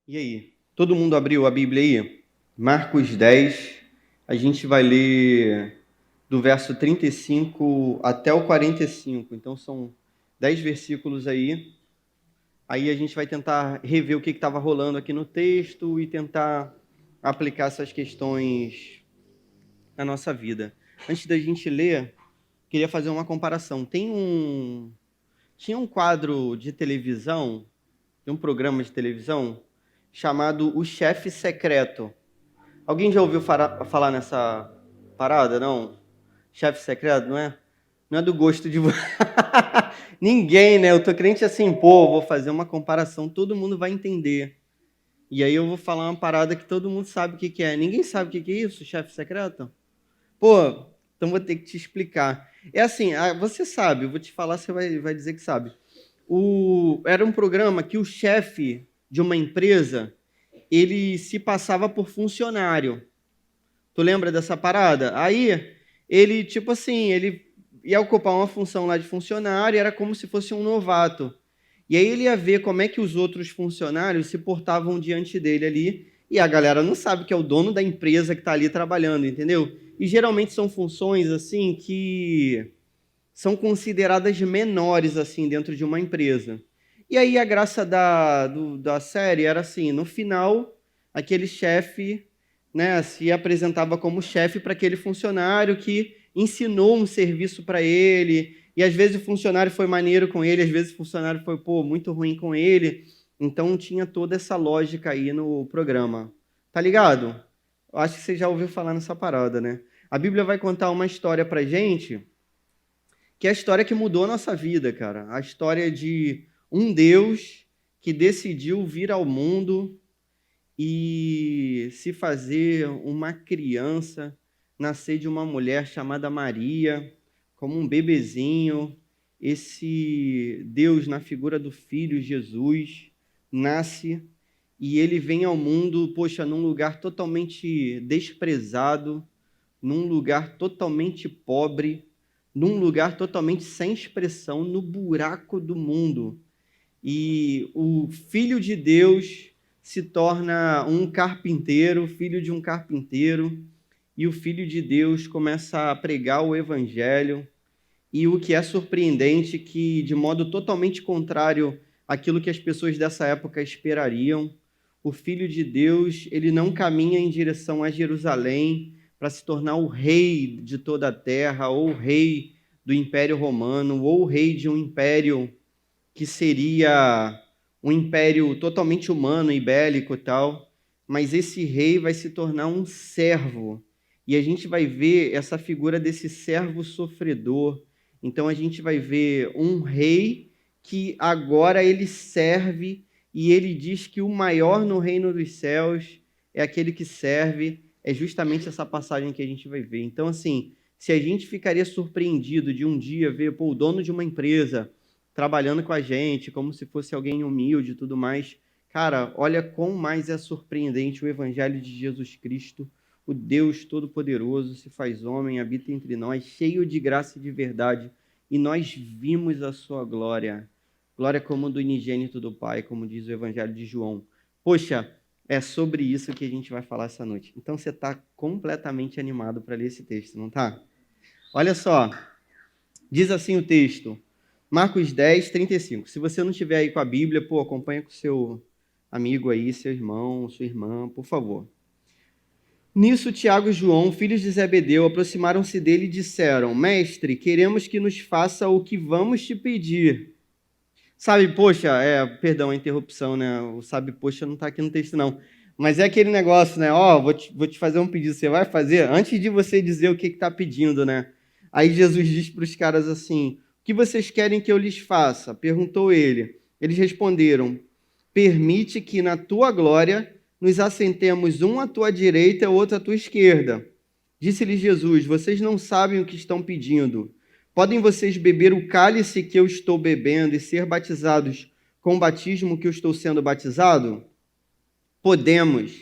E aí? Todo mundo abriu a Bíblia aí? Marcos 10, a gente vai ler do verso 35 até o 45. Então são 10 versículos aí. Aí a gente vai tentar rever o que estava rolando aqui no texto e tentar aplicar essas questões na nossa vida. Antes da gente ler, queria fazer uma comparação. Tinha um quadro de televisão, tem um programa de televisão chamado O Chefe Secreto. Alguém já ouviu falar nessa parada, não? Chefe secreto, não é? Não é do gosto de ninguém, né? Eu tô crente assim, pô, vou fazer uma comparação, todo mundo vai entender. E aí eu vou falar uma parada que todo mundo sabe o que que é. Ninguém sabe o que que é isso, chefe secreto? Pô, então vou ter que te explicar. É assim, você sabe, eu vou te falar, você vai dizer que sabe. Era um programa que o chefe de uma empresa, ele se passava por funcionário. Tu lembra dessa parada? Aí, ele, tipo assim, ele ia ocupar uma função lá de funcionário, era como se fosse um novato. E aí ele ia ver como é que os outros funcionários se portavam diante dele ali, e a galera não sabe que é o dono da empresa que está ali trabalhando, entendeu? E geralmente são funções, assim, que são consideradas menores, assim, dentro de uma empresa. E aí a graça da série era assim, no final, aquele chefe, né, se apresentava como chefe para aquele funcionário que ensinou um serviço para ele, e às vezes o funcionário foi maneiro com ele, às vezes o funcionário foi, pô, muito ruim com ele. Então tinha toda essa lógica aí no programa. Tá ligado? Eu acho que você já ouviu falar nessa parada, né? A Bíblia vai contar uma história pra gente, que é a história que mudou a nossa vida, cara. A história de um Deus que decidiu vir ao mundo e se fazer uma criança, nascer de uma mulher chamada Maria, como um bebezinho. Esse Deus, na figura do Filho Jesus, nasce e ele vem ao mundo, poxa, num lugar totalmente desprezado, num lugar totalmente pobre, num lugar totalmente sem expressão, no buraco do mundo. E o Filho de Deus se torna um carpinteiro, filho de um carpinteiro, e o Filho de Deus começa a pregar o Evangelho. E o que é surpreendente, que de modo totalmente contrário àquilo que as pessoas dessa época esperariam, o Filho de Deus, ele não caminha em direção a Jerusalém para se tornar o rei de toda a terra, ou o rei do Império Romano, ou o rei de um império que seria um império totalmente humano e bélico e tal, mas esse rei vai se tornar um servo. E a gente vai ver essa figura desse servo sofredor. Então a gente vai ver um rei que agora ele serve e ele diz que o maior no reino dos céus é aquele que serve. É justamente essa passagem que a gente vai ver. Então, assim, se a gente ficaria surpreendido de um dia ver, pô, o dono de uma empresa trabalhando com a gente, como se fosse alguém humilde e tudo mais. Cara, olha quão mais é surpreendente o Evangelho de Jesus Cristo, o Deus Todo-Poderoso se faz homem, habita entre nós, cheio de graça e de verdade, e nós vimos a sua glória. Glória como do unigênito do Pai, como diz o Evangelho de João. Poxa, é sobre isso que a gente vai falar essa noite. Então você está completamente animado para ler esse texto, não está? Olha só, diz assim o texto, Marcos 10, 35. Se você não estiver aí com a Bíblia, pô, acompanha com seu amigo aí, seu irmão, sua irmã, por favor. Nisso, Tiago e João, filhos de Zebedeu, aproximaram-se dele e disseram, Mestre, queremos que nos faça o que vamos te pedir. Sabe, poxa, perdão a interrupção, né? O sabe, poxa, não está aqui no texto, não. Mas é aquele negócio, né? Ó, vou te fazer um pedido, você vai fazer? Antes de você dizer o que está pedindo, né? Aí Jesus diz para os caras assim, o que vocês querem que eu lhes faça? Perguntou ele. Eles responderam, permite que na tua glória nos assentemos um à tua direita e outro à tua esquerda. Disse-lhes Jesus, vocês não sabem o que estão pedindo. Podem vocês beber o cálice que eu estou bebendo e ser batizados com o batismo que eu estou sendo batizado? Podemos,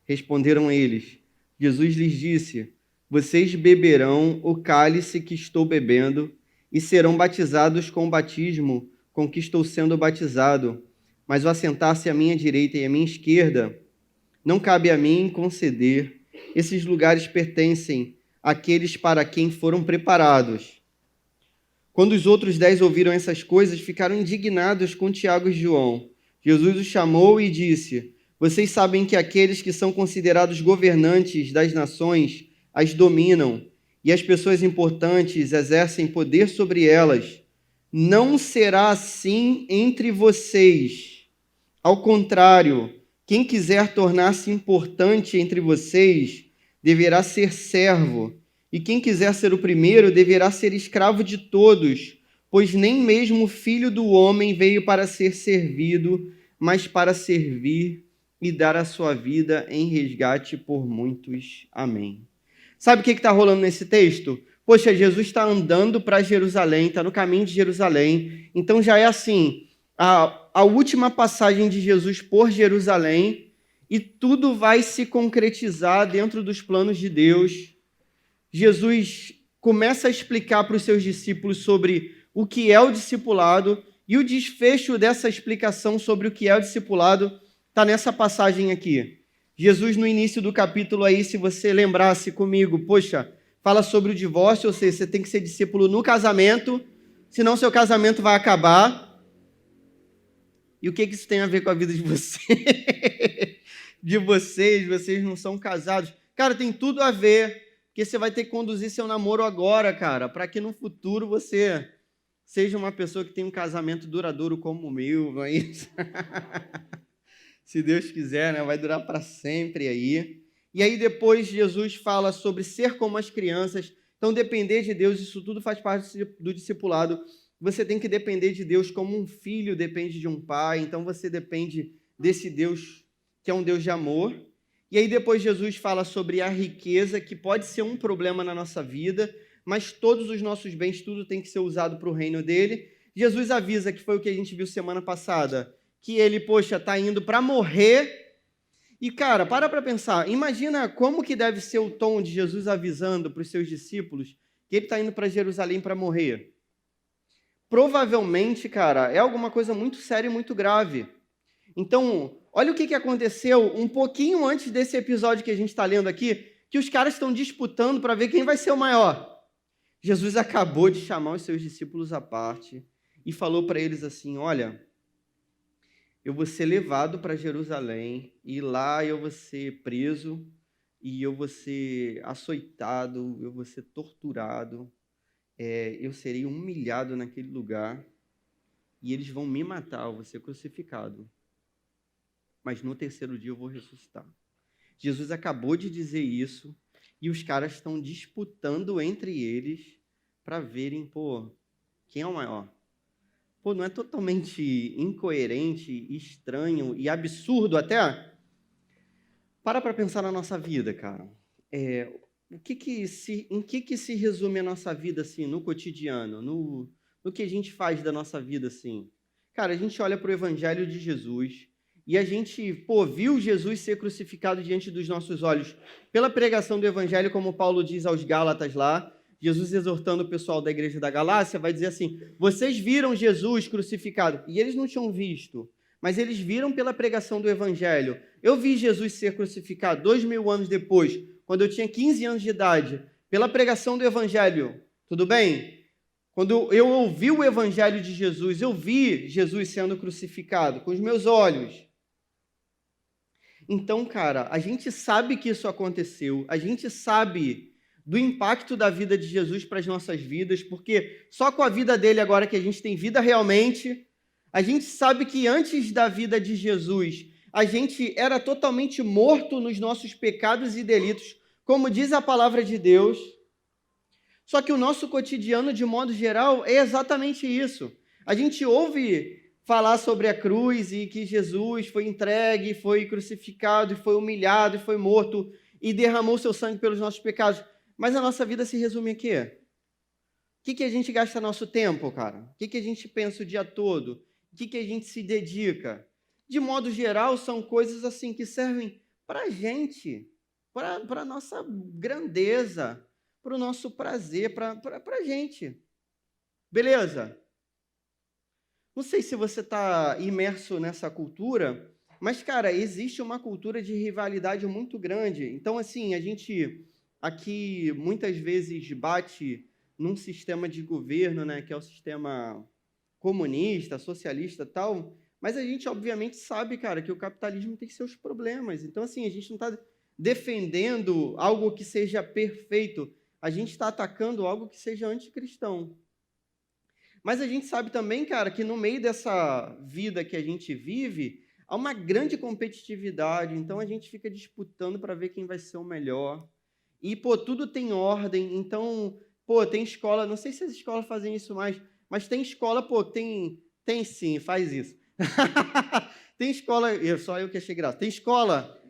responderam eles. Jesus lhes disse, vocês beberão o cálice que estou bebendo e serão batizados com o batismo com que estou sendo batizado. mas o assentar-se à minha direita e à minha esquerda, não cabe a mim conceder. Esses lugares pertencem àqueles para quem foram preparados. Quando os outros 10 ouviram essas coisas, ficaram indignados com Tiago e João. Jesus os chamou e disse: Vocês sabem que aqueles que são considerados governantes das nações as dominam, e as pessoas importantes exercem poder sobre elas. Não será assim entre vocês. Ao contrário, quem quiser tornar-se importante entre vocês deverá ser servo, e quem quiser ser o primeiro deverá ser escravo de todos, pois nem mesmo o Filho do Homem veio para ser servido, mas para servir e dar a sua vida em resgate por muitos. Amém. Sabe o que está rolando nesse texto? Poxa, Jesus está andando para Jerusalém, está no caminho de Jerusalém, então já é assim, a última passagem de Jesus por Jerusalém, e tudo vai se concretizar dentro dos planos de Deus. Jesus começa a explicar para os seus discípulos sobre o que é o discipulado, e o desfecho dessa explicação sobre o que é o discipulado está nessa passagem aqui. Jesus, no início do capítulo aí, se você lembrasse comigo, poxa, fala sobre o divórcio, ou seja, você tem que ser discípulo no casamento, senão seu casamento vai acabar. E o que isso tem a ver com a vida de você? De vocês não são casados. Cara, tem tudo a ver, porque você vai ter que conduzir seu namoro agora, cara, para que no futuro você seja uma pessoa que tem um casamento duradouro como o meu, não é isso? Se Deus quiser, né? Vai durar para sempre aí. E aí depois Jesus fala sobre ser como as crianças. Então, depender de Deus, isso tudo faz parte do discipulado. Você tem que depender de Deus como um filho depende de um pai. Então, você depende desse Deus que é um Deus de amor. E aí depois Jesus fala sobre a riqueza, que pode ser um problema na nossa vida, mas todos os nossos bens, tudo tem que ser usado para o reino dele. Jesus avisa, que foi o que a gente viu semana passada, que ele, poxa, está indo para morrer. E, cara, para pensar, imagina como que deve ser o tom de Jesus avisando para os seus discípulos que ele está indo para Jerusalém para morrer. Provavelmente, cara, é alguma coisa muito séria e muito grave. Então, olha o que aconteceu um pouquinho antes desse episódio que a gente está lendo aqui, que os caras estão disputando para ver quem vai ser o maior. Jesus acabou de chamar os seus discípulos à parte e falou para eles assim, olha, eu vou ser levado para Jerusalém e lá eu vou ser preso e eu vou ser açoitado, eu vou ser torturado, eu serei humilhado naquele lugar e eles vão me matar, eu vou ser crucificado. Mas no terceiro dia eu vou ressuscitar. Jesus acabou de dizer isso e os caras estão disputando entre eles para verem, quem é o maior? Não é totalmente incoerente, estranho e absurdo até? Para pensar na nossa vida, cara. Em que se resume a nossa vida, assim, no cotidiano? No que a gente faz da nossa vida, assim? Cara, a gente olha para o Evangelho de Jesus e a gente, viu Jesus ser crucificado diante dos nossos olhos pela pregação do Evangelho, como Paulo diz aos Gálatas lá, Jesus exortando o pessoal da igreja da Galácia, vai dizer assim, vocês viram Jesus crucificado, e eles não tinham visto, mas eles viram pela pregação do Evangelho. Eu vi Jesus ser crucificado 2000 anos depois, quando eu tinha 15 anos de idade, pela pregação do Evangelho, tudo bem? Quando eu ouvi o Evangelho de Jesus, eu vi Jesus sendo crucificado com os meus olhos. Então, cara, a gente sabe que isso aconteceu, a gente sabe do impacto da vida de Jesus para as nossas vidas, porque só com a vida dele agora que a gente tem vida realmente, a gente sabe que antes da vida de Jesus, a gente era totalmente morto nos nossos pecados e delitos, como diz a palavra de Deus. Só que o nosso cotidiano, de modo geral, é exatamente isso. A gente ouve falar sobre a cruz e que Jesus foi entregue, foi crucificado, e foi humilhado, e foi morto, e derramou seu sangue pelos nossos pecados. Mas a nossa vida se resume a quê? O que a gente gasta nosso tempo, cara? O que a gente pensa o dia todo? O que a gente se dedica? De modo geral, são coisas assim que servem para a gente, para a nossa grandeza, para o nosso prazer, para a gente. Beleza? Não sei se você está imerso nessa cultura, mas, cara, existe uma cultura de rivalidade muito grande. Então, assim, a gente aqui muitas vezes bate num sistema de governo, né, que é o sistema comunista, socialista e tal, mas a gente obviamente sabe, cara, que o capitalismo tem seus problemas. Então, assim, a gente não está defendendo algo que seja perfeito, a gente está atacando algo que seja anticristão. Mas a gente sabe também, cara, que no meio dessa vida que a gente vive, há uma grande competitividade, então a gente fica disputando para ver quem vai ser o melhor. E, pô, tudo tem ordem, então, pô, tem escola, não sei se as escolas fazem isso mais, mas tem escola, pô, tem sim, faz isso. Tem escola, só eu que achei graça, tem escola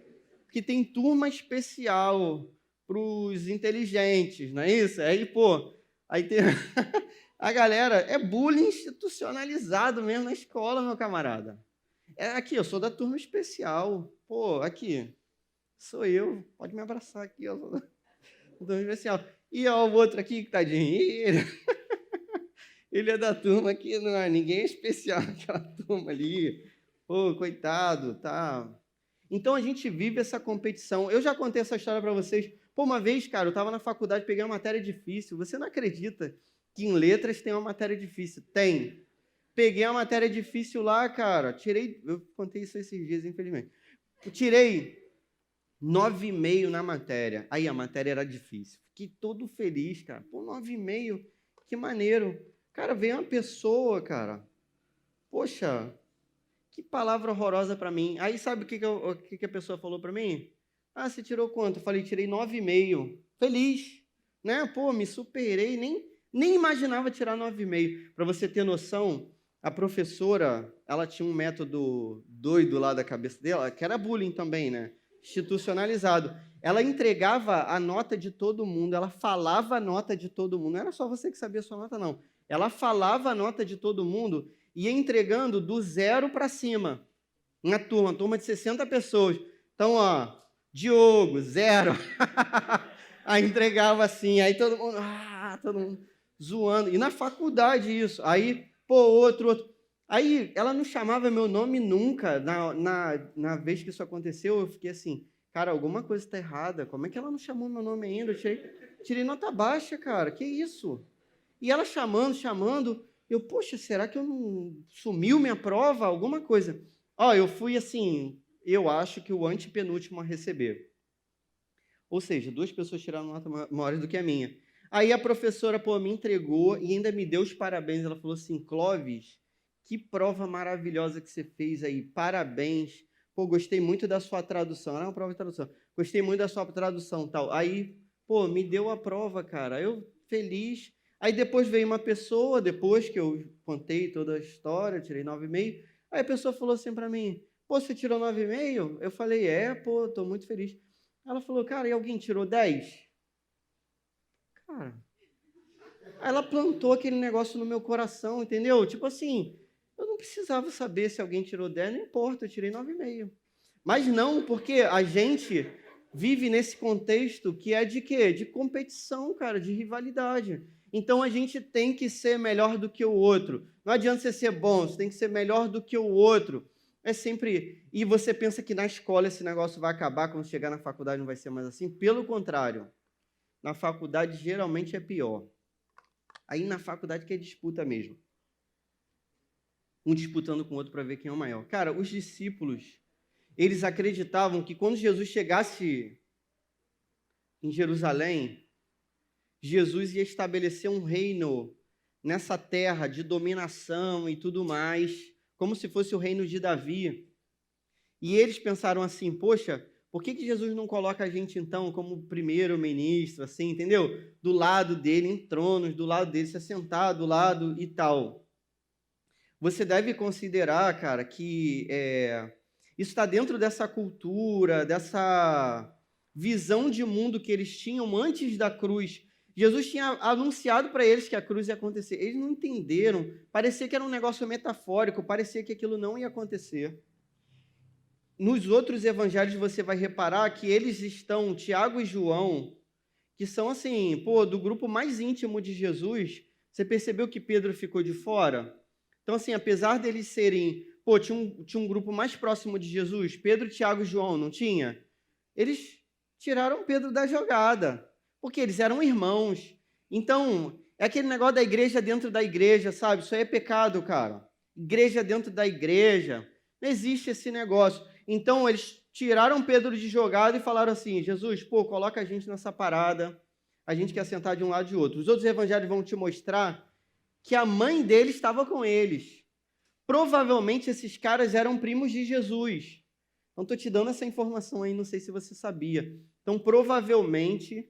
que tem turma especial para os inteligentes, não é isso? Aí, pô, aí tem... A galera é bullying institucionalizado mesmo na escola, meu camarada. É aqui, eu sou da turma especial. Pô, aqui, sou eu. Pode me abraçar aqui, ó. Sou da turma especial. E ó, o outro aqui que tá de dinheiro. Ele é da turma que não é ninguém é especial naquela turma ali. Pô, coitado, tá. Então a gente vive essa competição. Eu já contei essa história para vocês. Pô, uma vez, cara, eu estava na faculdade, peguei uma matéria difícil. Você não acredita que em letras tem uma matéria difícil? Tem. Peguei uma matéria difícil lá, cara. Tirei. Eu contei isso esses dias, infelizmente. Eu tirei 9,5 na matéria. Aí a matéria era difícil. Fiquei todo feliz, cara. Pô, 9,5, que maneiro. Cara, veio uma pessoa, cara. Poxa, que palavra horrorosa para mim. Aí sabe o que a pessoa falou para mim? Ah, você tirou quanto? Eu falei, tirei 9,5. Feliz, né? Pô, me superei, nem imaginava tirar 9,5. Para você ter noção, a professora, ela tinha um método doido lá da cabeça dela, que era bullying também, né? Institucionalizado. Ela entregava a nota de todo mundo, ela falava a nota de todo mundo. Não era só você que sabia a sua nota, não. Ela falava a nota de todo mundo e ia entregando do 0 para cima. Uma turma de 60 pessoas. Então, ó, Diogo, 0. Aí entregava assim, aí todo mundo zoando. E na faculdade isso. Aí, pô, outro. Aí ela não chamava meu nome nunca. Na vez que isso aconteceu, eu fiquei assim, cara, alguma coisa está errada. Como é que ela não chamou meu nome ainda? Eu tirei nota baixa, cara. Que isso? E ela chamando. Eu, poxa, será que eu não sumiu minha prova? Alguma coisa. Ó, eu fui assim, eu acho que o antepenúltimo a receber. Ou seja, 2 pessoas tiraram nota maior do que a minha. Aí a professora, pô, me entregou e ainda me deu os parabéns. Ela falou assim, Clóvis, que prova maravilhosa que você fez aí. Parabéns. Pô, gostei muito da sua tradução. Era uma prova de tradução. Gostei muito da sua tradução, tal. Aí, pô, me deu a prova, cara. Eu feliz. Aí depois veio uma pessoa, depois que eu contei toda a história, tirei 9,5. Aí a pessoa falou assim para mim, pô, você tirou 9,5? Eu falei, pô, tô muito feliz. Ela falou, cara, e alguém tirou 10? Cara, ela plantou aquele negócio no meu coração, entendeu? Tipo assim, eu não precisava saber se alguém tirou 10, não importa, eu tirei 9,5. Mas não, porque a gente vive nesse contexto que é de quê? De competição, cara, de rivalidade. Então a gente tem que ser melhor do que o outro. Não adianta você ser bom, você tem que ser melhor do que o outro. É sempre. E você pensa que na escola esse negócio vai acabar, quando chegar na faculdade não vai ser mais assim? Pelo contrário, na faculdade geralmente é pior. Aí na faculdade que é disputa mesmo. Um disputando com o outro para ver quem é o maior. Cara, os discípulos, eles acreditavam que quando Jesus chegasse em Jerusalém, Jesus ia estabelecer um reino nessa terra de dominação e tudo mais, como se fosse o reino de Davi. E eles pensaram assim, poxa, por que Jesus não coloca a gente então como primeiro-ministro, assim, entendeu? Do lado dele, em tronos, do lado dele, se assentar do lado e tal. Você deve considerar, cara, que isso está dentro dessa cultura, dessa visão de mundo que eles tinham antes da cruz. Jesus tinha anunciado para eles que a cruz ia acontecer. Eles não entenderam. Parecia que era um negócio metafórico, parecia que aquilo não ia acontecer. Nos outros evangelhos você vai reparar que eles estão, Tiago e João, que são assim, pô, do grupo mais íntimo de Jesus. Você percebeu que Pedro ficou de fora? Então, assim, apesar deles serem... Pô, tinha um grupo mais próximo de Jesus, Pedro, Tiago e João, não tinha? Eles tiraram Pedro da jogada, porque eles eram irmãos. Então, é aquele negócio da igreja dentro da igreja, sabe? Isso aí é pecado, cara. Igreja dentro da igreja. Não existe esse negócio. Então, eles tiraram Pedro de jogada e falaram assim, Jesus, pô, coloca a gente nessa parada, a gente quer sentar de um lado e de outro. Os outros evangelhos vão te mostrar que a mãe dele estava com eles. Provavelmente esses caras eram primos de Jesus. Então, estou te dando essa informação aí, não sei se você sabia. Então, provavelmente,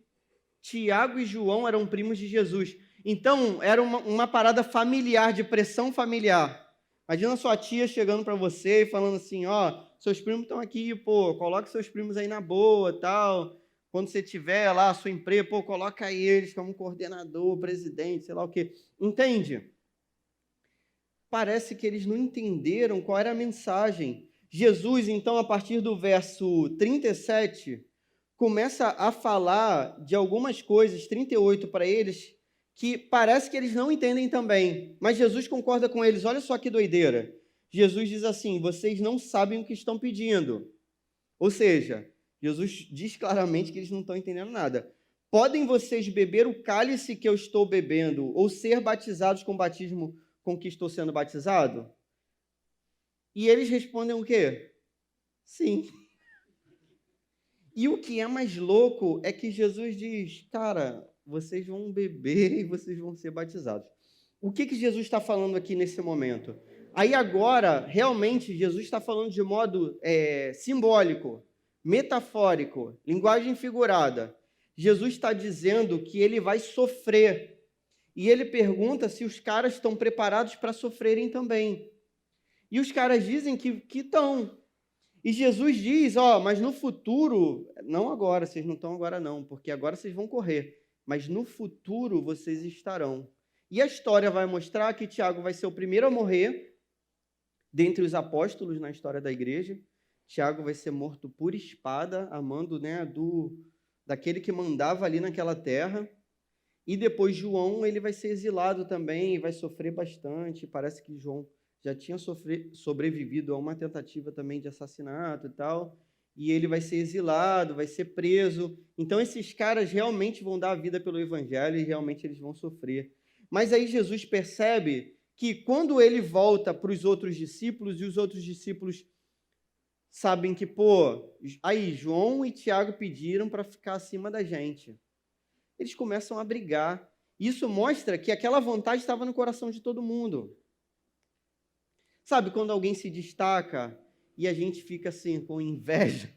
Tiago e João eram primos de Jesus. Então, era uma parada familiar, de pressão familiar. Imagina sua tia chegando para você e falando assim, ó, seus primos estão aqui, pô, coloca seus primos aí na boa, tal. Quando você tiver lá a sua empresa, pô, coloca eles como coordenador, presidente, sei lá o quê. Entende? Parece que eles não entenderam qual era a mensagem. Jesus, então, a partir do verso 37, começa a falar de algumas coisas, 38 para eles, que parece que eles não entendem também. Mas Jesus concorda com eles. Olha só que doideira. Jesus diz assim, vocês não sabem o que estão pedindo. Ou seja, Jesus diz claramente que eles não estão entendendo nada. Podem vocês beber o cálice que eu estou bebendo ou ser batizados com o batismo com que estou sendo batizado? E eles respondem o quê? Sim. E o que é mais louco é que Jesus diz, cara, vocês vão beber e vocês vão ser batizados. O que Jesus está falando aqui nesse momento? Aí agora, realmente, Jesus está falando de modo simbólico, metafórico, linguagem figurada. Jesus está dizendo que ele vai sofrer. E ele pergunta se os caras estão preparados para sofrerem também. E os caras dizem que estão. E Jesus diz, ó, mas no futuro, não agora, vocês não estão agora não, porque agora vocês vão correr, mas no futuro vocês estarão. E a história vai mostrar que Tiago vai ser o primeiro a morrer dentre os apóstolos na história da igreja. Tiago vai ser morto por espada, a mando, né, daquele que mandava ali naquela terra. E depois João, ele vai ser exilado também e vai sofrer bastante. Parece que João já tinha sobrevivido a uma tentativa também de assassinato e tal. E ele vai ser exilado, vai ser preso. Então esses caras realmente vão dar a vida pelo evangelho e realmente eles vão sofrer. Mas aí Jesus percebe que quando ele volta para os outros discípulos, e os outros discípulos sabem que, pô, aí João e Tiago pediram para ficar acima da gente. Eles começam a brigar. Isso mostra que aquela vontade estava no coração de todo mundo. Sabe, quando alguém se destaca e a gente fica assim com inveja,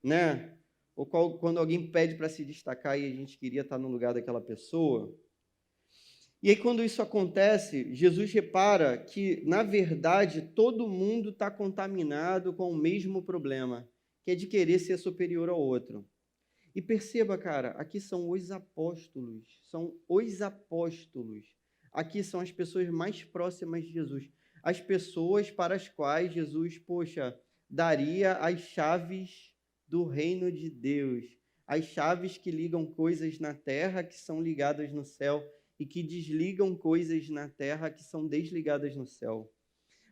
né? Ou quando alguém pede para se destacar e a gente queria estar no lugar daquela pessoa. E aí, quando isso acontece, Jesus repara que, na verdade, todo mundo está contaminado com o mesmo problema, que é de querer ser superior ao outro. E perceba, cara, aqui são os apóstolos, Aqui são as pessoas mais próximas de Jesus, as pessoas para as quais Jesus, poxa, daria as chaves do reino de Deus, as chaves que ligam coisas na terra que são ligadas no céu e que desligam coisas na terra que são desligadas no céu.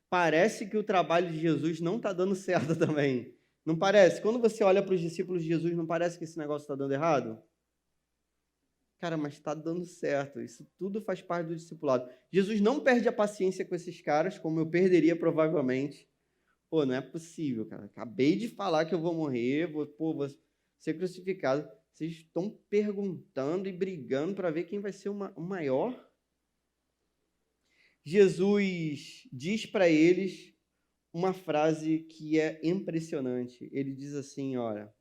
Parece que o trabalho de Jesus não está dando certo também. Não parece? Quando você olha para os discípulos de Jesus, não parece que esse negócio está dando errado? Cara, mas está dando certo. Isso tudo faz parte do discipulado. Jesus não perde a paciência com esses caras, como eu perderia provavelmente. Pô, não é possível, cara. Acabei de falar que eu vou morrer, vou ser crucificado. Vocês estão perguntando e brigando para ver quem vai ser o maior? Jesus diz para eles uma frase que é impressionante. Ele diz assim, olha,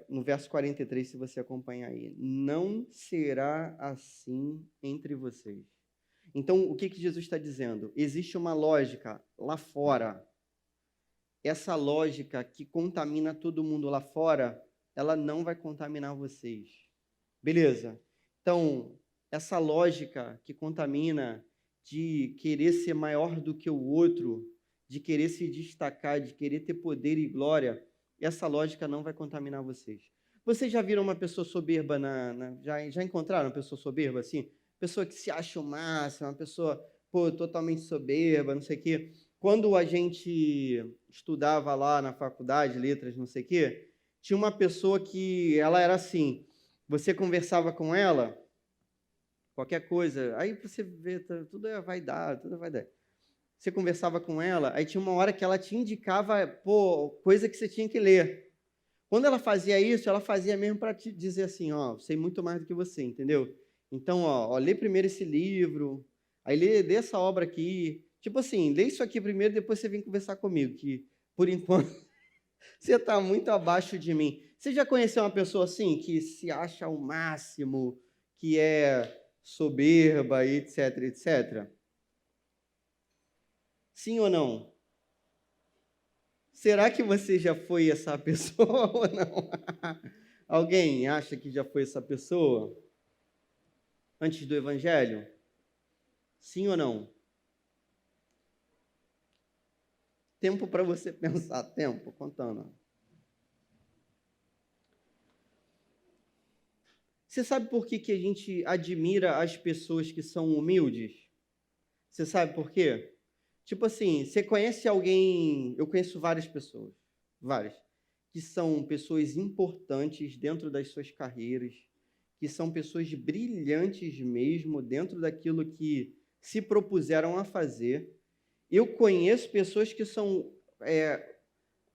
no verso 43, se você acompanhar aí, não será assim entre vocês. Então, o que Jesus está dizendo? Existe uma lógica lá fora. Essa lógica que contamina todo mundo lá fora, ela não vai contaminar vocês. Beleza? Então, essa lógica que contamina de querer ser maior do que o outro, de querer se destacar, de querer ter poder e glória, essa lógica não vai contaminar vocês. Vocês já viram uma pessoa soberba, já encontraram uma pessoa soberba assim? Pessoa que se acha o máximo, uma pessoa, pô, totalmente soberba, não sei o quê. Quando a gente estudava lá na faculdade, letras, não sei o quê, tinha uma pessoa que ela era assim, você conversava com ela, qualquer coisa, aí você vê, tudo é vaidade, tudo é vaidade. Você conversava com ela, aí tinha uma hora que ela te indicava, pô, coisa que você tinha que ler. Quando ela fazia isso, ela fazia mesmo para te dizer assim, ó, sei muito mais do que você, entendeu? Então, lê primeiro esse livro, aí lê dessa obra aqui. Tipo assim, lê isso aqui primeiro, depois você vem conversar comigo, que por enquanto você está muito abaixo de mim. Você já conheceu uma pessoa assim, que se acha o máximo, que é soberba, etc, etc? Sim ou não? Será que você já foi essa pessoa ou não? Alguém acha que já foi essa pessoa antes do Evangelho? Sim ou não? Tempo para você pensar, tempo, contando. Você sabe por que a gente admira as pessoas que são humildes? Você sabe por quê? Tipo assim, você conhece alguém, eu conheço várias pessoas, várias, que são pessoas importantes dentro das suas carreiras, que são pessoas brilhantes mesmo dentro daquilo que se propuseram a fazer. Eu conheço pessoas que são,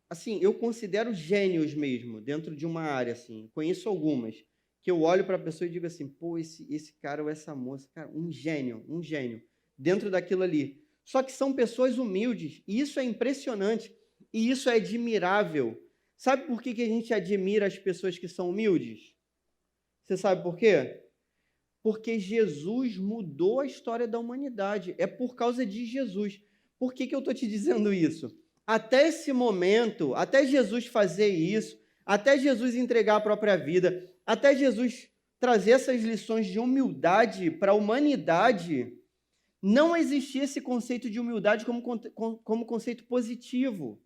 assim, eu considero gênios mesmo dentro de uma área, assim. Conheço algumas que eu olho para a pessoa e digo assim, pô, esse cara ou essa moça, cara, um gênio dentro daquilo ali. Só que são pessoas humildes, e isso é impressionante, e isso é admirável. Sabe por que a gente admira as pessoas que são humildes? Você sabe por quê? Porque Jesus mudou a história da humanidade. É por causa de Jesus. Por que eu estou te dizendo isso? Até esse momento, até Jesus fazer isso, até Jesus entregar a própria vida, até Jesus trazer essas lições de humildade para a humanidade, não existia esse conceito de humildade como conceito positivo.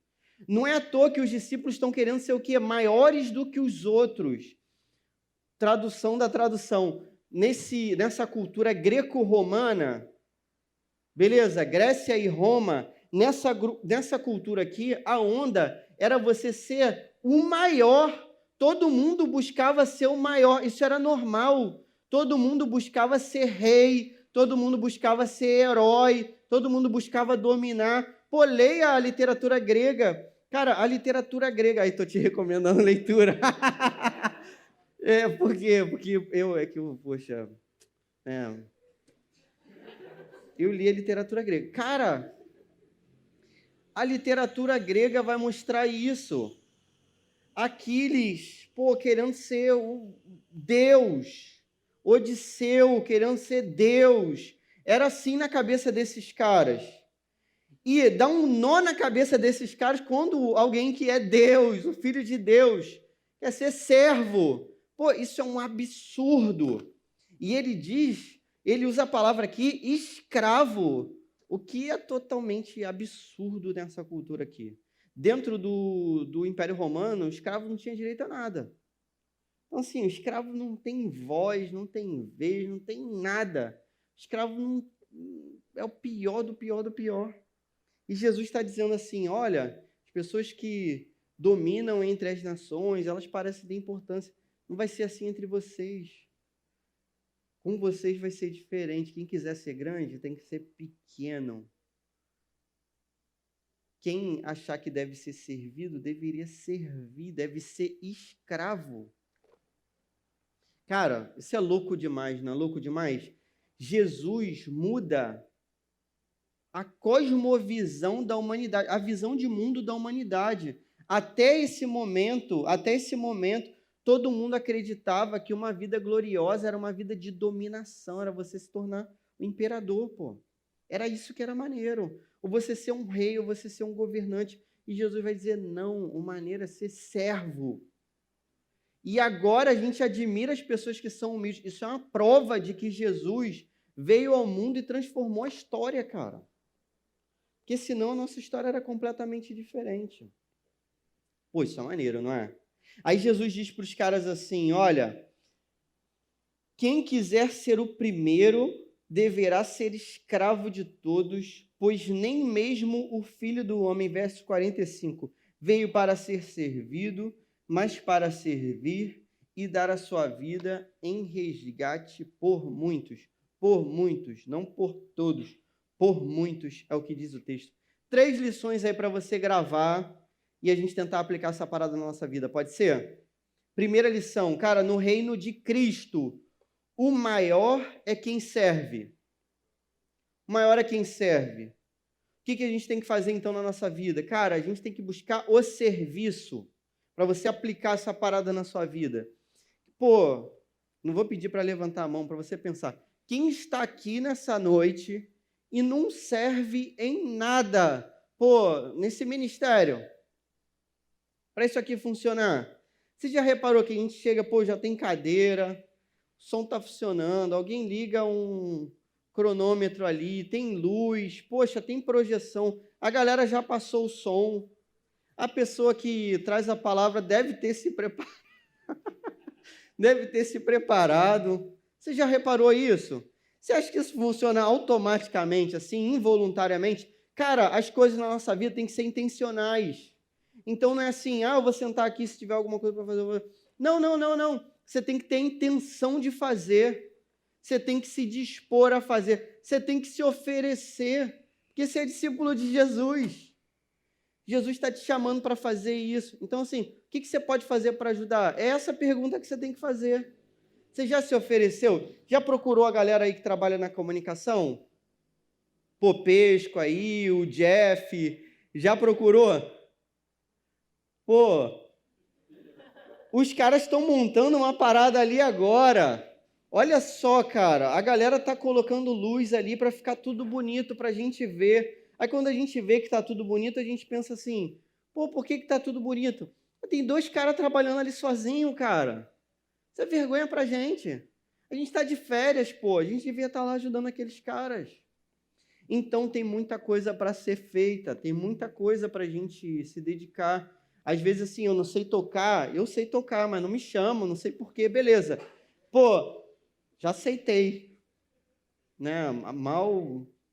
Não é à toa que os discípulos estão querendo ser o quê? Maiores do que os outros. Tradução da tradução. Nessa cultura greco-romana, beleza, Grécia e Roma, nessa cultura aqui, a onda era você ser o maior. Todo mundo buscava ser o maior, isso era normal. Todo mundo buscava ser rei, todo mundo buscava ser herói, todo mundo buscava dominar. Pô, leia a literatura grega. Cara, a literatura grega, aí estou te recomendando leitura. Por quê? Porque poxa, é, eu li a literatura grega. Cara, a literatura grega vai mostrar isso. Aquiles, pô, querendo ser o Deus. Odisseu, querendo ser Deus. Era assim na cabeça desses caras. E dá um nó na cabeça desses caras quando alguém que é Deus, o Filho de Deus, quer ser servo. Pô, isso é um absurdo. E ele usa a palavra aqui, escravo, o que é totalmente absurdo nessa cultura aqui. Dentro do Império Romano, o escravo não tinha direito a nada. Então, assim, o escravo não tem voz, não tem vez, não tem nada. O escravo não, é o pior do pior do pior. E Jesus está dizendo assim, olha, as pessoas que dominam entre as nações, elas parecem ter importância. Não vai ser assim entre vocês. Com vocês vai ser diferente. Quem quiser ser grande tem que ser pequeno. Quem achar que deve ser servido, deveria servir, deve ser escravo. Cara, isso é louco demais, não é louco demais? Jesus muda a cosmovisão da humanidade, a visão de mundo da humanidade. Até esse momento, todo mundo acreditava que uma vida gloriosa era uma vida de dominação, era você se tornar um imperador, pô. Era isso que era maneiro. Ou você ser um rei, ou você ser um governante. E Jesus vai dizer, não, o maneiro é ser servo. E agora a gente admira as pessoas que são humildes. Isso é uma prova de que Jesus veio ao mundo e transformou a história, cara. Porque senão a nossa história era completamente diferente. Pô, isso é maneiro, não é? Aí Jesus diz para os caras assim, olha, quem quiser ser o primeiro deverá ser escravo de todos, pois nem mesmo o Filho do Homem, verso 45, veio para ser servido, mas para servir e dar a sua vida em resgate por muitos. Por muitos, não por todos, por muitos, é o que diz o texto. 3 lições aí para você gravar e a gente tentar aplicar essa parada na nossa vida, pode ser? Primeira lição, cara, no reino de Cristo, o maior é quem serve. O maior é quem serve. O que a gente tem que fazer então na nossa vida? Cara, a gente tem que buscar o serviço para você aplicar essa parada na sua vida. Pô, não vou pedir para levantar a mão, para você pensar. Quem está aqui nessa noite e não serve em nada, pô, nesse ministério? Para isso aqui funcionar. Você já reparou que a gente chega, pô, já tem cadeira, o som está funcionando, alguém liga um cronômetro ali, tem luz, poxa, tem projeção, a galera já passou o som, a pessoa que traz a palavra deve ter se preparado. Deve ter se preparado. Você já reparou isso? Você acha que isso funciona automaticamente, assim, involuntariamente? Cara, as coisas na nossa vida têm que ser intencionais. Então não é assim, eu vou sentar aqui se tiver alguma coisa para fazer. Não. Você tem que ter intenção de fazer. Você tem que se dispor a fazer. Você tem que se oferecer. Porque você é discípulo de Jesus. Jesus está te chamando para fazer isso. Então, assim, o que você pode fazer para ajudar? É essa pergunta que você tem que fazer. Você já se ofereceu? Já procurou a galera aí que trabalha na comunicação? Popesco aí, o Jeff. Já procurou? Pô, os caras estão montando uma parada ali agora. Olha só, cara, a galera tá colocando luz ali para ficar tudo bonito para a gente ver. Aí quando a gente vê que tá tudo bonito, a gente pensa assim, pô, por que tá tudo bonito? Tem 2 caras trabalhando ali sozinho, cara. Isso é vergonha pra gente. A gente está de férias, pô, a gente devia estar lá ajudando aqueles caras. Então tem muita coisa para ser feita, tem muita coisa para a gente se dedicar. Às vezes assim, eu não sei tocar, eu sei tocar, mas não me chamam, não sei porquê, beleza. Pô, já aceitei, né?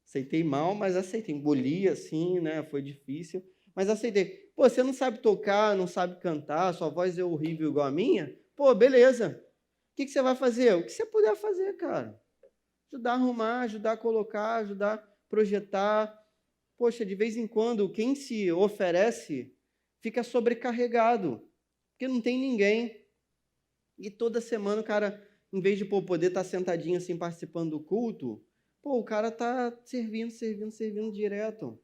Aceitei mal, mas aceitei. Engoli assim, né? Foi difícil, mas aceitei. Pô, você não sabe tocar, não sabe cantar, sua voz é horrível igual a minha? Pô, beleza. O que você vai fazer? O que você puder fazer, cara. Ajudar a arrumar, ajudar a colocar, ajudar a projetar. Poxa, de vez em quando, quem se oferece fica sobrecarregado, porque não tem ninguém. E toda semana o cara, em vez de poder estar sentadinho assim participando do culto, o cara tá servindo direto.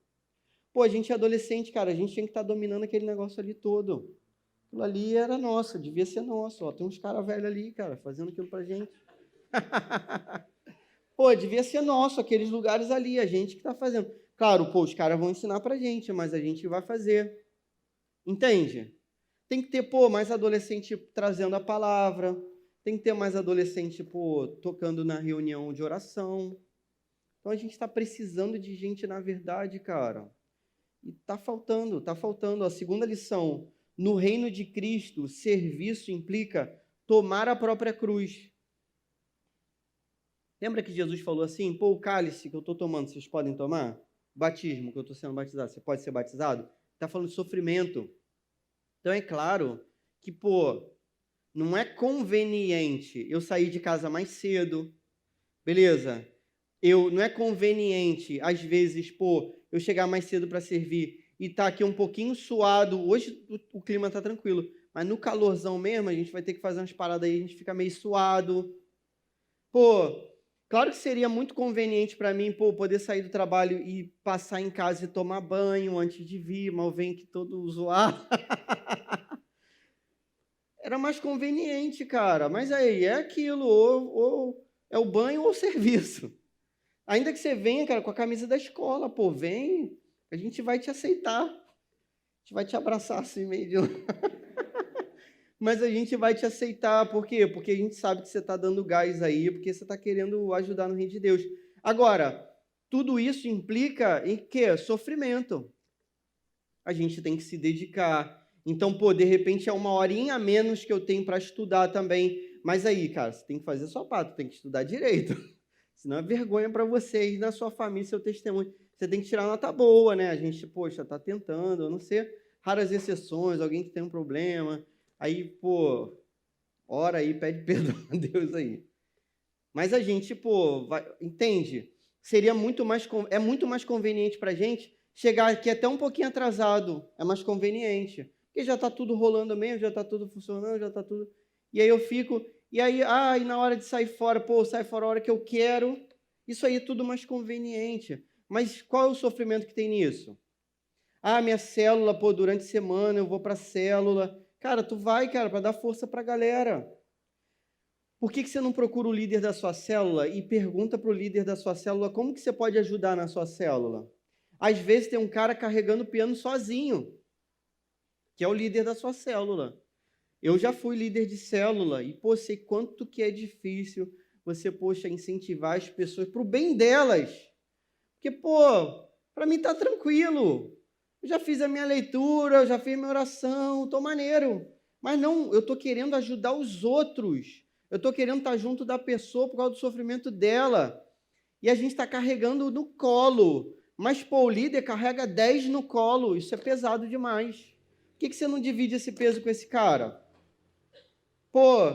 Pô, a gente é adolescente, cara, a gente tinha que estar dominando aquele negócio ali todo. Aquilo ali era nosso, devia ser nosso. Ó, tem uns caras velhos ali, cara, fazendo aquilo pra gente. Pô, devia ser nosso, aqueles lugares ali, a gente que está fazendo. Claro, pô, os caras vão ensinar pra gente, mas a gente vai fazer. Entende? Tem que ter, pô, mais adolescente trazendo a palavra, tem que ter mais adolescente, pô, tocando na reunião de oração. Então a gente está precisando de gente na verdade, cara. E tá faltando. A segunda lição, no reino de Cristo, serviço implica tomar a própria cruz. Lembra que Jesus falou assim, pô, o cálice que eu estou tomando, vocês podem tomar? O batismo que eu estou sendo batizado, você pode ser batizado? Está falando de sofrimento. Então é claro que, pô, não é conveniente eu sair de casa mais cedo, beleza? Não é conveniente, às vezes, pô, eu chegar mais cedo para servir e estar aqui um pouquinho suado. Hoje o clima está tranquilo, mas no calorzão mesmo, a gente vai ter que fazer umas paradas aí, a gente fica meio suado. Pô, claro que seria muito conveniente para mim, pô, poder sair do trabalho e passar em casa e tomar banho antes de vir, mas eu venho aqui todo zoado. Era mais conveniente, cara. Mas aí, é aquilo, ou é o banho ou o serviço. Ainda que você venha, cara, com a camisa da escola, pô, vem, a gente vai te aceitar. A gente vai te abraçar assim meio de... Mas a gente vai te aceitar, por quê? Porque a gente sabe que você está dando gás aí, porque você está querendo ajudar no reino de Deus. Agora, tudo isso implica em quê? Sofrimento. A gente tem que se dedicar. Então, pô, de repente é uma horinha a menos que eu tenho para estudar também. Mas aí, cara, você tem que fazer sua parte, tem que estudar direito. Senão é vergonha para vocês, na sua família, seu testemunho. Você tem que tirar nota boa, né? A gente, poxa, tá tentando, a não ser raras exceções, alguém que tem um problema. Aí, pô, ora aí, pede perdão a Deus aí. Mas a gente, pô, entende? Seria é muito mais conveniente para a gente chegar aqui até um pouquinho atrasado. É mais conveniente. Porque já está tudo rolando mesmo, já está tudo funcionando, já está tudo... E aí eu fico... E aí, e na hora de sair fora, pô, sai fora a hora que eu quero. Isso aí é tudo mais conveniente. Mas qual é o sofrimento que tem nisso? Minha célula, pô, durante a semana eu vou para a célula. Cara, tu vai, cara, para dar força para a galera. Por que você não procura o líder da sua célula e pergunta para o líder da sua célula como que você pode ajudar na sua célula? Às vezes tem um cara carregando o piano sozinho, que é o líder da sua célula. Eu já fui líder de célula e, pô, sei quanto que é difícil você, poxa, incentivar as pessoas para o bem delas. Porque, pô, para mim tá tranquilo. Eu já fiz a minha leitura, eu já fiz minha oração, tô maneiro. Mas não, eu tô querendo ajudar os outros. Eu tô querendo estar junto da pessoa por causa do sofrimento dela. E a gente está carregando no colo. Mas, pô, o líder carrega 10 no colo. Isso é pesado demais. Por que você não divide esse peso com esse cara? Pô,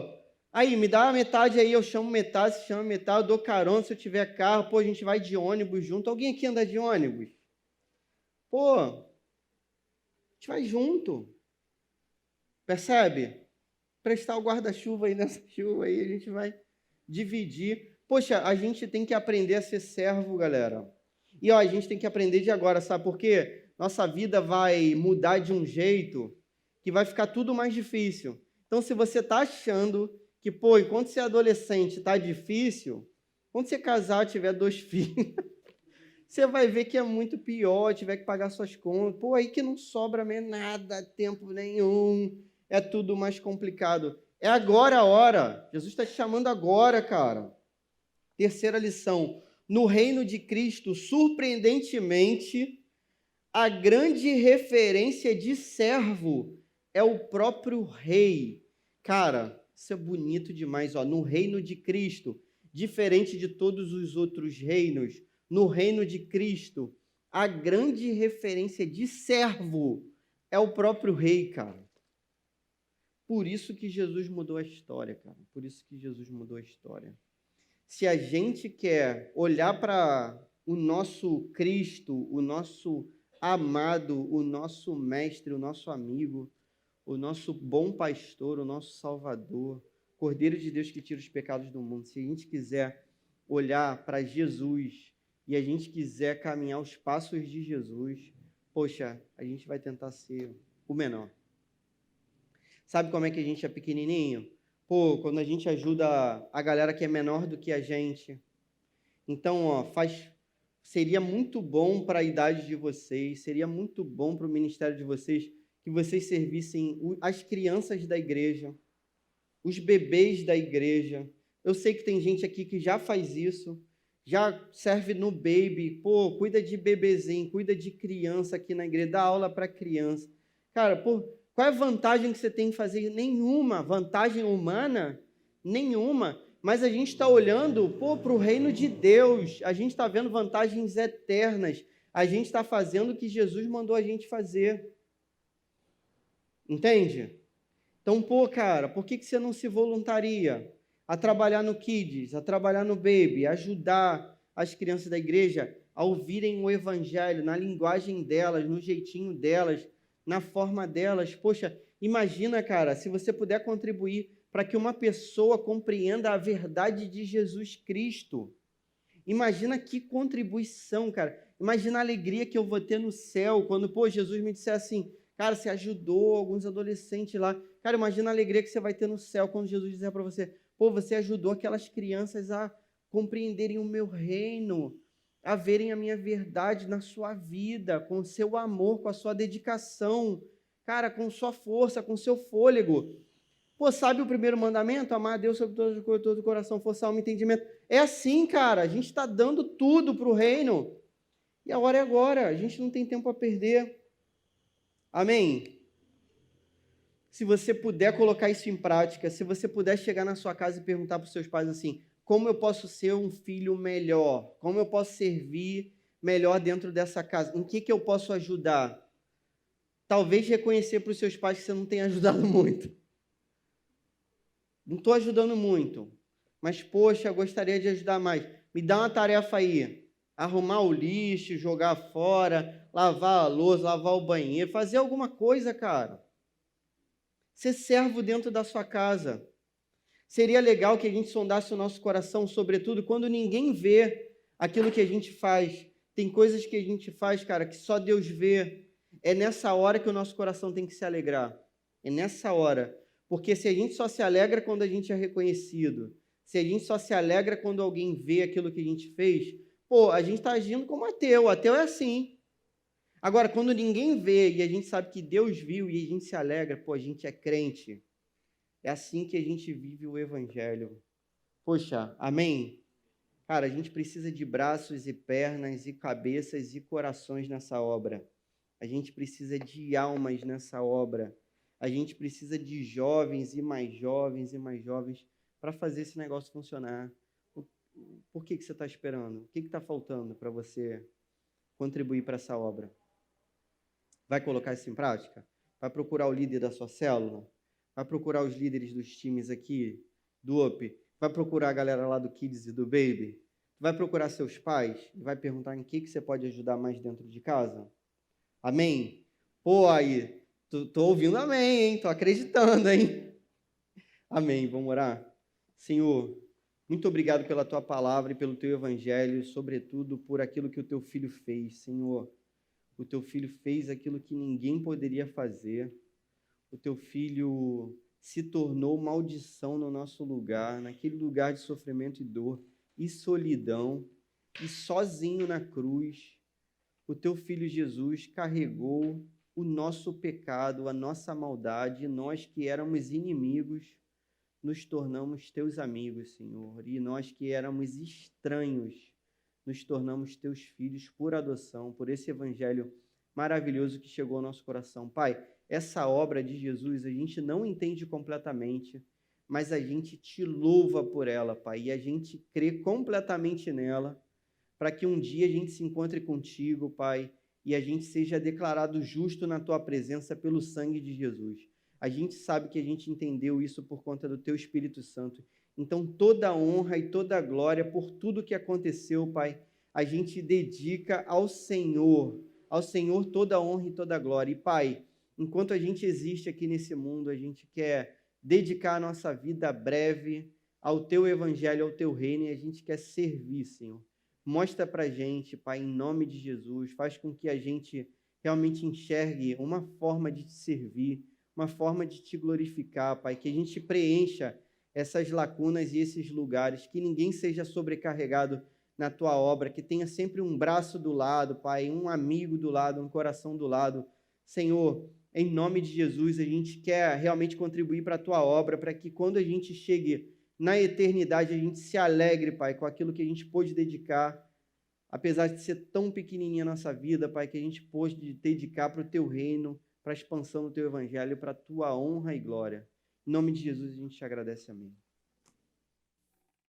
aí, me dá a metade aí, eu chamo metade, você chama metade, eu dou carona se eu tiver carro, pô, a gente vai de ônibus junto. Alguém aqui anda de ônibus? Pô, a gente vai junto. Percebe? Prestar o guarda-chuva aí nessa chuva aí, a gente vai dividir. Poxa, a gente tem que aprender a ser servo, galera. E ó, a gente tem que aprender de agora, sabe por quê? Nossa vida vai mudar de um jeito que vai ficar tudo mais difícil. Então, se você está achando que, pô, enquanto você é adolescente está difícil, quando você casar, tiver 2 filhos, você vai ver que é muito pior, tiver que pagar suas contas. Pô, aí que não sobra mesmo nada, tempo nenhum, é tudo mais complicado. É agora a hora. Jesus está te chamando agora, cara. Terceira lição. No reino de Cristo, surpreendentemente, a grande referência de servo é o próprio rei. Cara, isso é bonito demais. Ó. No reino de Cristo, diferente de todos os outros reinos, no reino de Cristo, a grande referência de servo é o próprio rei, cara. Por isso que Jesus mudou a história, cara. Por isso que Jesus mudou a história. Se a gente quer olhar para o nosso Cristo, o nosso amado, o nosso mestre, o nosso amigo, o nosso bom pastor, o nosso salvador, Cordeiro de Deus que tira os pecados do mundo, se a gente quiser olhar para Jesus e a gente quiser caminhar os passos de Jesus, poxa, a gente vai tentar ser o menor. Sabe como é que a gente é pequenininho? Pô, quando a gente ajuda a galera que é menor do que a gente. Então, ó, seria muito bom para a idade de vocês, seria muito bom para o ministério de vocês que vocês servissem as crianças da igreja, os bebês da igreja. Eu sei que tem gente aqui que já faz isso, já serve no baby, pô, cuida de bebezinho, cuida de criança aqui na igreja, dá aula para criança. Cara, pô, qual é a vantagem que você tem em fazer? Nenhuma. Vantagem humana? Nenhuma. Mas a gente está olhando, pô, para o reino de Deus. A gente está vendo vantagens eternas. A gente está fazendo o que Jesus mandou a gente fazer. Entende? Então, pô, cara, por que você não se voluntaria a trabalhar no Kids, a trabalhar no Baby, a ajudar as crianças da igreja a ouvirem o evangelho na linguagem delas, no jeitinho delas, na forma delas? Poxa, imagina, cara, se você puder contribuir para que uma pessoa compreenda a verdade de Jesus Cristo. Imagina que contribuição, cara. Imagina a alegria que eu vou ter no céu quando, pô, Jesus me disser assim, cara, você ajudou alguns adolescentes lá. Cara, imagina a alegria que você vai ter no céu quando Jesus disser para você, pô, você ajudou aquelas crianças a compreenderem o meu reino, a verem a minha verdade na sua vida, com o seu amor, com a sua dedicação, cara, com sua força, com seu fôlego. Pô, sabe o primeiro mandamento? Amar a Deus sobre todo o coração, força, alma e entendimento. É assim, cara, a gente está dando tudo para o reino. E a hora é agora, a gente não tem tempo a perder. Amém? Se você puder colocar isso em prática, se você puder chegar na sua casa e perguntar para os seus pais assim, como eu posso ser um filho melhor, como eu posso servir melhor dentro dessa casa, em que eu posso ajudar. Talvez reconhecer para os seus pais que você não tem ajudado muito. Não estou ajudando muito, mas, poxa, eu gostaria de ajudar mais. Me dá uma tarefa aí. Arrumar o lixo, jogar fora, lavar a louça, lavar o banheiro, fazer alguma coisa, cara. Ser servo dentro da sua casa. Seria legal que a gente sondasse o nosso coração, sobretudo quando ninguém vê aquilo que a gente faz. Tem coisas que a gente faz, cara, que só Deus vê. É nessa hora que o nosso coração tem que se alegrar. É nessa hora. Porque se a gente só se alegra quando a gente é reconhecido, se a gente só se alegra quando alguém vê aquilo que a gente fez, pô, a gente está agindo como ateu. Ateu é assim. Agora, quando ninguém vê e a gente sabe que Deus viu e a gente se alegra, pô, a gente é crente. É assim que a gente vive o Evangelho. Poxa, amém? Cara, a gente precisa de braços e pernas e cabeças e corações nessa obra. A gente precisa de almas nessa obra. A gente precisa de jovens e mais jovens e mais jovens para fazer esse negócio funcionar. Por que você está esperando? O que está faltando para você contribuir para essa obra? Vai colocar isso em prática? Vai procurar o líder da sua célula? Vai procurar os líderes dos times aqui, do UP? Vai procurar a galera lá do Kids e do Baby? Vai procurar seus pais e vai perguntar em que você pode ajudar mais dentro de casa? Amém? Pô, aí, tô ouvindo amém, hein? Tô acreditando, hein? Amém, vamos orar? Senhor, muito obrigado pela tua palavra e pelo teu evangelho, sobretudo por aquilo que o teu filho fez, Senhor. O teu filho fez aquilo que ninguém poderia fazer. O teu filho se tornou maldição no nosso lugar, naquele lugar de sofrimento e dor e solidão, e sozinho na cruz, o teu filho Jesus carregou o nosso pecado, a nossa maldade, e nós que éramos inimigos, nos tornamos teus amigos, Senhor, e nós que éramos estranhos, nos tornamos teus filhos por adoção, por esse evangelho maravilhoso que chegou ao nosso coração. Pai, essa obra de Jesus a gente não entende completamente, mas a gente te louva por ela, Pai, e a gente crê completamente nela, para que um dia a gente se encontre contigo, Pai, e a gente seja declarado justo na tua presença pelo sangue de Jesus. A gente sabe que a gente entendeu isso por conta do teu Espírito Santo. Então, toda a honra e toda a glória por tudo que aconteceu, Pai, a gente dedica ao Senhor toda a honra e toda a glória. E, Pai, enquanto a gente existe aqui nesse mundo, a gente quer dedicar a nossa vida breve ao teu evangelho, ao teu reino, e a gente quer servir, Senhor. Mostra pra gente, Pai, em nome de Jesus, faz com que a gente realmente enxergue uma forma de te servir, uma forma de te glorificar, Pai, que a gente preencha essas lacunas e esses lugares, que ninguém seja sobrecarregado na tua obra, que tenha sempre um braço do lado, Pai, um amigo do lado, um coração do lado. Senhor, em nome de Jesus, a gente quer realmente contribuir para a tua obra, para que quando a gente chegue na eternidade, a gente se alegre, Pai, com aquilo que a gente pôde dedicar, apesar de ser tão pequenininha a nossa vida, Pai, que a gente pôde dedicar para o teu reino, para a expansão do teu evangelho, para a tua honra e glória. Em nome de Jesus, a gente te agradece, amém.